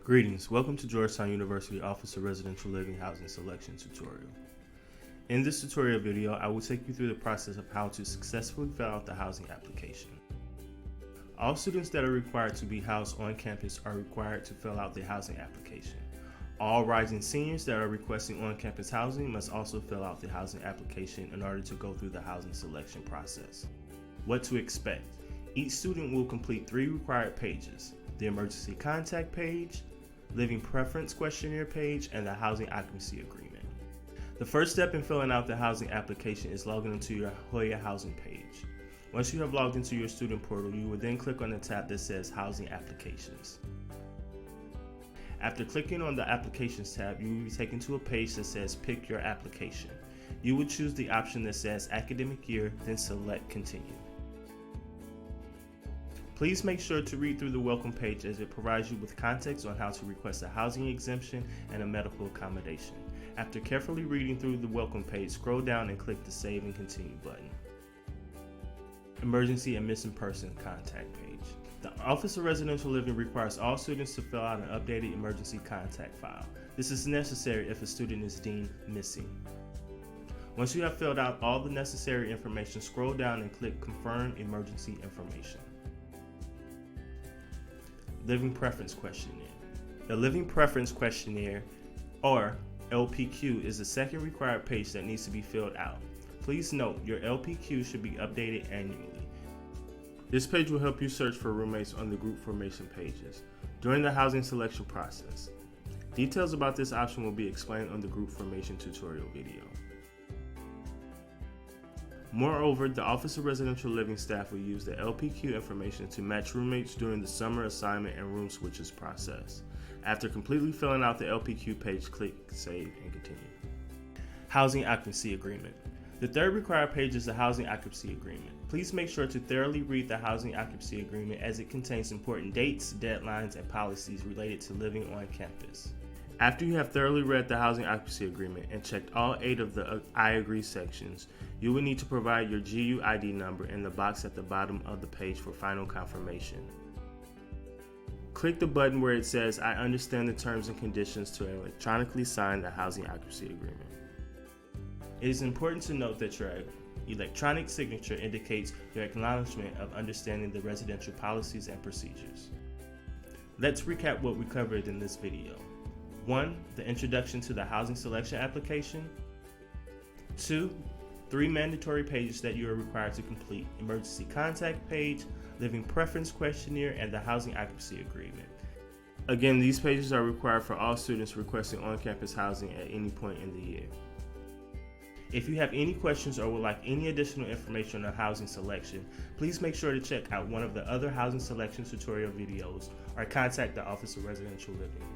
Greetings, welcome to Georgetown University Office of Residential Living Housing Selection tutorial. In this tutorial video, I will take you through the process of how to successfully fill out the housing application. All students that are required to be housed on campus are required to fill out the housing application. All rising seniors that are requesting on-campus housing must also fill out the housing application in order to go through the housing selection process. What to expect? Each student will complete 3 required pages: the emergency contact page, living preference questionnaire page, and the housing occupancy agreement. The first step in filling out the housing application is logging into your Hoya housing page. Once you have logged into your student portal, you will then click on the tab that says Housing Applications. After clicking on the Applications tab, you will be taken to a page that says Pick Your Application. You will choose the option that says Academic Year, then select Continue. Please make sure to read through the welcome page as it provides you with context on how to request a housing exemption and a medical accommodation. After carefully reading through the welcome page, scroll down and click the Save and Continue button. Emergency and Missing Person Contact page. The Office of Residential Living requires all students to fill out an updated emergency contact file. This is necessary if a student is deemed missing. Once you have filled out all the necessary information, scroll down and click Confirm Emergency Information. Living Preference Questionnaire. The Living Preference Questionnaire, or LPQ, is the second required page that needs to be filled out. Please note, your LPQ should be updated annually. This page will help you search for roommates on the group formation pages during the housing selection process. Details about this option will be explained on the group formation tutorial video. Moreover, the Office of Residential Living staff will use the LPQ information to match roommates during the summer assignment and room switches process. After completely filling out the LPQ page, click Save and Continue. Housing Occupancy Agreement. The third required page is the Housing Occupancy Agreement. Please make sure to thoroughly read the Housing Occupancy Agreement as it contains important dates, deadlines, and policies related to living on campus. After you have thoroughly read the Housing Occupancy Agreement and checked all 8 of the I agree sections, you will need to provide your GUID number in the box at the bottom of the page for final confirmation. Click the button where it says I understand the terms and conditions to electronically sign the Housing Occupancy Agreement. It is important to note that your electronic signature indicates your acknowledgement of understanding the residential policies and procedures. Let's recap what we covered in this video. 1. The introduction to the housing selection application. 2. 3 mandatory pages that you are required to complete: emergency contact page, living preference questionnaire, and the housing occupancy agreement. Again, these pages are required for all students requesting on-campus housing at any point in the year. If you have any questions or would like any additional information on housing selection, please make sure to check out one of the other housing selection tutorial videos or contact the Office of Residential Living.